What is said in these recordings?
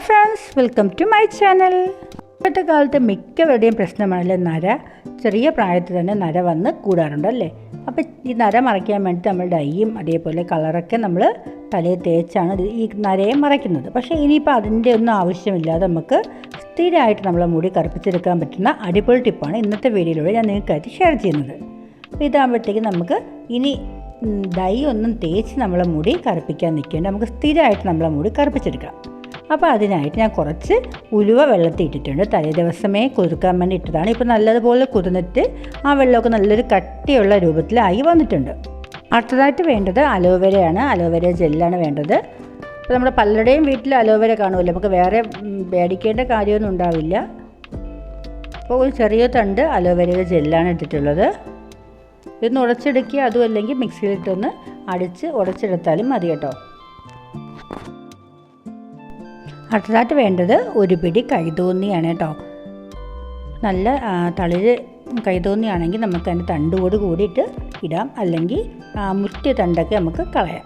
Friends, welcome to my channel. ഇപ്പോഴത്തെ കാലത്ത് മിക്കവരുടെയും പ്രശ്നമാണല്ലേ നര. ചെറിയ പ്രായത്തിൽ തന്നെ നര വന്ന് കൂടാറുണ്ടല്ലേ. അപ്പോൾ ഈ നര മറയ്ക്കാൻ വേണ്ടിയിട്ട് നമ്മൾ ഡൈയും അതേപോലെ കളറൊക്കെ നമ്മൾ തലയിൽ തേച്ചാണ് ഈ നരയെ മറയ്ക്കുന്നത്. പക്ഷേ ഇനിയിപ്പോൾ അതിൻ്റെ ഒന്നും ആവശ്യമില്ലാതെ നമുക്ക് സ്ഥിരമായിട്ട് നമ്മളെ മുടി കറുപ്പിച്ചെടുക്കാൻ പറ്റുന്ന അടിപൊളി ടിപ്പാണ് ഇന്നത്തെ വീഡിയോയിലൂടെ ഞാൻ നിങ്ങൾക്കായിട്ട് ഷെയർ ചെയ്യുന്നത്. അപ്പോൾ ഇതാകുമ്പോഴത്തേക്കും നമുക്ക് ഇനി ഡൈ ഒന്നും തേച്ച് നമ്മളെ മുടി കറുപ്പിക്കാൻ നിൽക്കേണ്ട, നമുക്ക് സ്ഥിരമായിട്ട് നമ്മളെ മുടി കറുപ്പിച്ചെടുക്കാം. അപ്പോൾ അതിനായിട്ട് ഞാൻ കുറച്ച് ഉലുവ വെള്ളത്തിൽ ഇട്ടിട്ടുണ്ട്. തലേ ദിവസമേ കുതിർക്കാൻ വേണ്ടി ഇട്ടതാണ്. ഇപ്പോൾ നല്ലതുപോലെ കുതിർന്നിട്ട് ആ വെള്ളമൊക്കെ നല്ലൊരു കട്ടിയുള്ള രൂപത്തിലായി വന്നിട്ടുണ്ട്. അടുത്തതായിട്ട് വേണ്ടത് അലോവേരയാണ്. അലോവേര ജെല്ലാണ് വേണ്ടത്. അപ്പോൾ നമ്മുടെ പലരുടെയും വീട്ടിൽ അലോവേര കാണുമല്ലോ, നമുക്ക് വേറെ മേടിക്കേണ്ട കാര്യമൊന്നും ഉണ്ടാവില്ല. അപ്പോൾ ഒരു ചെറിയ തണ്ട് അലോവേരയുടെ ജെല്ലാണ് ഇട്ടിട്ടുള്ളത്. ഇതൊന്ന് ഉടച്ചെടുക്കുക, അതും അല്ലെങ്കിൽ മിക്സിയിലിട്ടൊന്ന് അടിച്ച് ഉടച്ചെടുത്താലും മതി കേട്ടോ. അടുത്തതായിട്ട് വേണ്ടത് ഒരു പിടി കൈതോന്നിയാണ് കേട്ടോ. നല്ല തളിര് കൈതോന്നിയാണെങ്കിൽ നമുക്ക് അതിൻ്റെ തണ്ടോട് കൂടിയിട്ട് ഇടാം, അല്ലെങ്കിൽ മുറ്റിയ തണ്ടൊക്കെ നമുക്ക് കളയാം.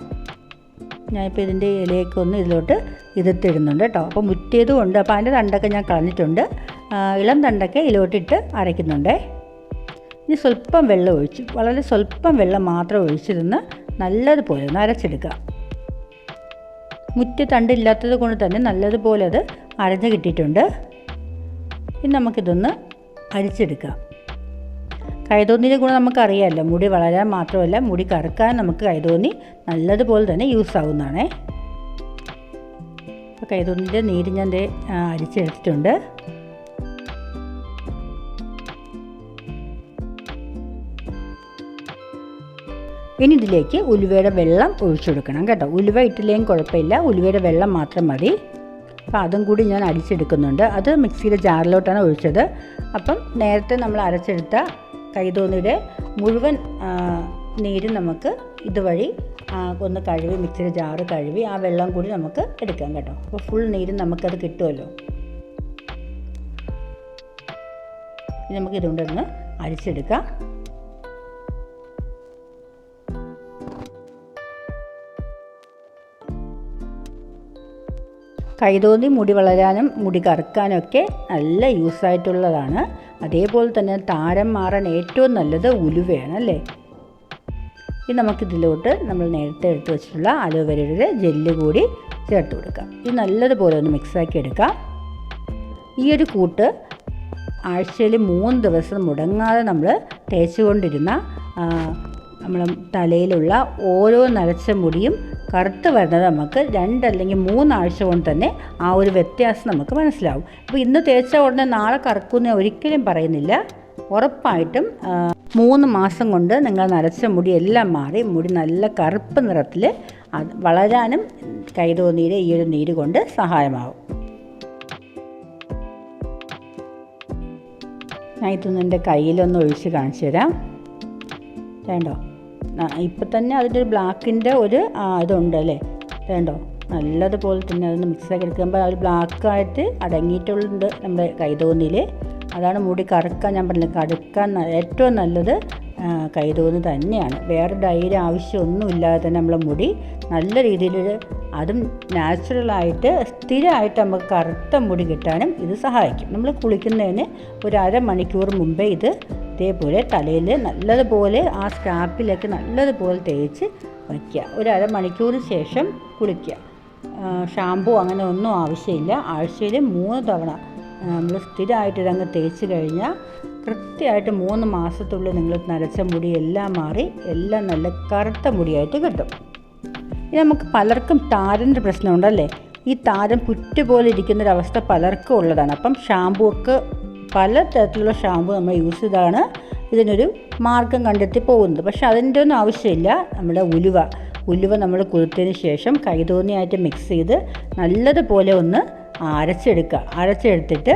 ഞാനിപ്പോൾ ഇതിൻ്റെ ഇലയൊക്കെ ഒന്ന് ഇതിലോട്ട് ഇതിട്ടിടുന്നുണ്ട് കേട്ടോ. അപ്പോൾ മുറ്റിയതും ഉണ്ട്, അപ്പോൾ അതിൻ്റെ തണ്ടൊക്കെ ഞാൻ കളഞ്ഞിട്ടുണ്ട്. ഇളം തണ്ടൊക്കെ ഇതിലോട്ടിട്ട് അരയ്ക്കുന്നുണ്ട്. ഇനി സ്വല്പം വെള്ളം ഒഴിച്ച്, വളരെ സ്വല്പം വെള്ളം മാത്രം ഒഴിച്ചിരുന്ന് നല്ലതുപോലെ ഒന്ന് അരച്ചെടുക്കുക. മുറ്റ തണ്ടില്ലാത്തത് കൊണ്ട് തന്നെ നല്ലതുപോലെ അത് അരഞ്ഞ് കിട്ടിയിട്ടുണ്ട്. ഇനി നമുക്കിതൊന്ന് അരിച്ചെടുക്കാം. കൈതോന്നിയുടെ ഗുണം നമുക്കറിയാമല്ലോ, മുടി വളരാൻ മാത്രമല്ല മുടി കറുക്കാൻ നമുക്ക് കൈതോന്നി നല്ലതുപോലെ തന്നെ യൂസ് ആവുന്നതാണേ. അപ്പോൾ കൈതോന്നിൻ്റെ നീര് ഞാൻ അരിച്ചെടുത്തിട്ടുണ്ട്. ഇനി ഇതിലേക്ക് ഉലുവയുടെ വെള്ളം ഒഴിച്ചു കൊടുക്കണം കേട്ടോ. ഉലുവ ഇട്ടില്ലെങ്കിൽ കുഴപ്പമില്ല, ഉലുവയുടെ വെള്ളം മാത്രം മതി. അപ്പോൾ അതും കൂടി ഞാൻ അരിച്ചെടുക്കുന്നുണ്ട്. അത് മിക്സിയുടെ ജാറിലോട്ടാണ് ഒഴിച്ചത്. അപ്പം നേരത്തെ നമ്മൾ അരച്ചെടുത്ത കൈതോന്നിയുടെ മുഴുവൻ നീരും നമുക്ക് ഇതുവഴി ഒന്ന് കഴുകി, മിക്സിയുടെ ജാറ് കഴുകി ആ വെള്ളം കൂടി നമുക്ക് എടുക്കാം കേട്ടോ. അപ്പോൾ ഫുൾ നീരും നമുക്കത് കിട്ടുമല്ലോ. ഇനി നമുക്കിതുകൊണ്ടൊന്ന് അരിച്ചെടുക്കാം. കൈതോന്നി മുടി വളരാനും മുടി കറുക്കാനും ഒക്കെ നല്ല യൂസായിട്ടുള്ളതാണ്. അതേപോലെ തന്നെ താരം മാറാൻ ഏറ്റവും നല്ലത് ഉലുവയാണ് അല്ലേ. ഇനി നമുക്കിതിലോട്ട് നമ്മൾ നേരത്തെ എടുത്ത് വെച്ചിട്ടുള്ള അലോവേരയുടെ ജെല്ല് കൂടി ചേർത്ത് കൊടുക്കാം. ഇത് നല്ലതുപോലെ ഒന്ന് മിക്സാക്കി എടുക്കാം. ഈ ഒരു കൂട്ട് ആഴ്ചയിൽ 3 ദിവസം മുടങ്ങാതെ നമ്മൾ തേച്ചുകൊണ്ടിരുന്ന നമ്മൾ തലയിലുള്ള ഓരോ നരച്ച മുടിയും കറുത്ത് വരുന്നത് നമുക്ക് 2 അല്ലെങ്കിൽ 3 ആഴ്ച കൊണ്ട് തന്നെ ആ ഒരു വ്യത്യാസം നമുക്ക് മനസ്സിലാവും. അപ്പോൾ ഇന്ന് തേച്ച ഉടനെ നാളെ കറുക്കുന്ന ഒരിക്കലും പറയുന്നില്ല. ഉറപ്പായിട്ടും 3 മാസം കൊണ്ട് നിങ്ങൾ നരച്ച മുടി എല്ലാം മാറി മുടി നല്ല കറുപ്പ് നിറത്തിൽ വളരാനും കൈതോന്നിയുടെ ഈ ഒരു നീര് കൊണ്ട് സഹായമാവും. ഞാൻ ഇതൊന്ന് എൻ്റെ കയ്യിലൊന്ന് ഒഴിച്ച് കാണിച്ചു തരാം. വേണ്ടോ, ഇപ്പം തന്നെ അതിൻ്റെ ഒരു ബ്ലാക്കിൻ്റെ ഒരു ഇതുണ്ട് അല്ലേ. വേണ്ടോ, നല്ലതുപോലെ തന്നെ അതൊന്ന് മിക്സാക്കി എടുക്കുമ്പോൾ ആ ഒരു ബ്ലാക്കായിട്ട് അടങ്ങിയിട്ടുള്ളത് നമ്മുടെ കൈതോന്നിയിൽ. അതാണ് മുടി കറുക്കാൻ, ഞാൻ പറഞ്ഞില്ല, കറുക്കാൻ ഏറ്റവും നല്ലത് കൈതോന്നി തന്നെയാണ്. വേറെ ഡൈയുടെ ആവശ്യമൊന്നുമില്ലാതെ തന്നെ നമ്മളെ മുടി നല്ല രീതിയിൽ, അതും നാച്ചുറലായിട്ട് സ്ഥിരമായിട്ട് നമുക്ക് കറുത്ത മുടി കിട്ടാനും ഇത് സഹായിക്കും. നമ്മൾ കുളിക്കുന്നതിന് ഒരു അരമണിക്കൂർ മുമ്പേ ഇത് ഇതേപോലെ തലയിൽ നല്ലതുപോലെ ആ സ്കാപ്പിലൊക്കെ നല്ലതുപോലെ തേച്ച് വയ്ക്കുക. ഒരു അരമണിക്കൂറിന് ശേഷം കുളിക്കുക. ഷാമ്പൂ അങ്ങനെ ഒന്നും ആവശ്യമില്ല. ആഴ്ചയിൽ 3 തവണ നമ്മൾ സ്ഥിരമായിട്ട് ഇതങ്ങ് തേച്ച് കഴിഞ്ഞാൽ കൃത്യമായിട്ട് 3 മാസത്തുള്ളിൽ നിങ്ങൾ നരച്ച മുടി എല്ലാം മാറി എല്ലാം നല്ല കറുത്ത മുടിയായിട്ട് കിട്ടും. ഇനി നമുക്ക് പലർക്കും താരൻ്റെ പ്രശ്നമുണ്ടല്ലേ. ഈ താരം പുറ്റുപോലെ ഇരിക്കുന്നൊരവസ്ഥ പലർക്കും ഉള്ളതാണ്. അപ്പം ഷാമ്പൂ ഒക്കെ പല തരത്തിലുള്ള ഷാമ്പു നമ്മൾ യൂസ് ചെയ്താണ് ഇതിനൊരു മാർഗം കണ്ടെത്തി പോകുന്നത്. പക്ഷെ അതിൻ്റെ ഒന്നും ആവശ്യമില്ല. നമ്മുടെ ഉലുവ നമ്മൾ കുതിർത്തതിന് ശേഷം കൈതോന്നിയായിട്ട് മിക്സ് ചെയ്ത് നല്ലതുപോലെ ഒന്ന് അരച്ചെടുത്തിട്ട്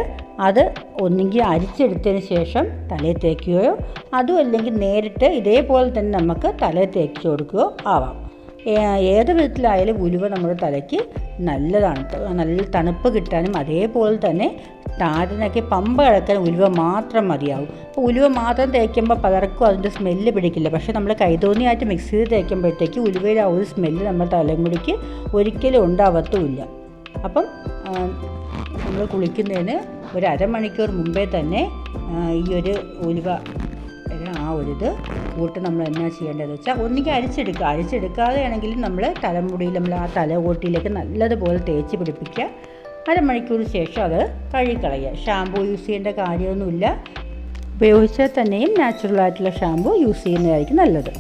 അത് ഒന്നുകിൽ അരിച്ചെടുത്തതിന് ശേഷം തലയിൽ തേക്കുകയോ അതും അല്ലെങ്കിൽ നേരിട്ട് ഇതേപോലെ തന്നെ നമുക്ക് തലയിൽ തേച്ച് കൊടുക്കുകയോ ആവാം. ഏത് വിധത്തിലായാലും ഉലുവ നമ്മുടെ തലയ്ക്ക് നല്ലതാണ്. നല്ല തണുപ്പ് കിട്ടാനും അതേപോലെ തന്നെ താരനൊക്കെ പമ്പ കിടക്കാൻ ഉലുവ മാത്രം മതിയാവും. അപ്പോൾ ഉലുവ മാത്രം തേക്കുമ്പോൾ പലർക്കും അതിൻ്റെ സ്മെല്ല് പിടിക്കില്ല. പക്ഷേ നമ്മൾ കൈതോന്നിയായിട്ട് മിക്സ് ചെയ്ത് തേക്കുമ്പോഴത്തേക്ക് ഉലുവയുടെ ആ ഒരു സ്മെല്ല് നമ്മുടെ തലമുടിക്ക് ഒരിക്കലും ഉണ്ടാവത്തുമില്ല. അപ്പം നമ്മൾ കുളിക്കുന്നതിന് ഒരു അരമണിക്കൂർ മുമ്പേ തന്നെ ഈ ഒരു ഉലുവ ആ ഒരിത് കൂട്ട് നമ്മൾ എന്നാ ചെയ്യേണ്ടതെന്ന് വെച്ചാൽ ഒന്നുകിൽ അരിച്ചെടുക്കാതെ ആണെങ്കിലും നമ്മൾ തലമുടിയിൽ നമ്മൾ ആ തലകോട്ടിയിലേക്ക് നല്ലതുപോലെ തേച്ച് പിടിപ്പിക്കുക. അരമണിക്കൂർ ശേഷം അത് കഴുകിക്കളയുക. ഷാമ്പൂ യൂസ് ചെയ്യേണ്ട കാര്യമൊന്നുമില്ല. ഉപയോഗിച്ചാൽ തന്നെയും നാച്ചുറലായിട്ടുള്ള ഷാമ്പൂ യൂസ് ചെയ്യുന്നതായിരിക്കും നല്ലത്.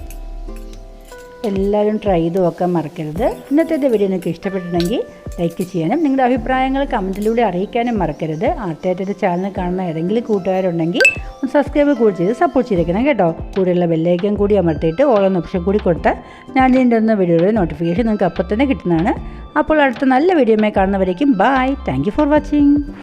എല്ലാവരും ട്രൈ ചെയ്ത് നോക്കാൻ മറക്കരുത്. ഇന്നത്തെ വീഡിയോ നിങ്ങൾക്ക് ഇഷ്ടപ്പെട്ടിട്ടുണ്ടെങ്കിൽ ലൈക്ക് ചെയ്യാനും നിങ്ങളുടെ അഭിപ്രായങ്ങൾ കമൻറ്റിലൂടെ അറിയിക്കാനും മറക്കരുത്. ആദ്യമായിട്ട് ചാനൽ കാണുന്ന ഏതെങ്കിലും കൂട്ടുകാരുണ്ടെങ്കിൽ ഒന്ന് സബ്സ്ക്രൈബ് കൂടി ചെയ്ത് സപ്പോർട്ട് ചെയ്തേക്കണം കേട്ടോ. കൂടെയുള്ള ബെല്ലൈക്കൻ കൂടി അമർത്തിയിട്ട് ഓൾ എന്ന ഓപ്ഷൻ കൂടി കൊടുത്താൽ ഞാൻ ഇതിൻ്റെ വീഡിയോയുടെ നോട്ടിഫിക്കേഷൻ നിങ്ങൾക്ക് അപ്പോൾ തന്നെ കിട്ടുന്നതാണ്. അപ്പോൾ അടുത്ത നല്ല വീഡിയോയുമായി കാണുന്നവരേക്കും bye. Thank you for watching.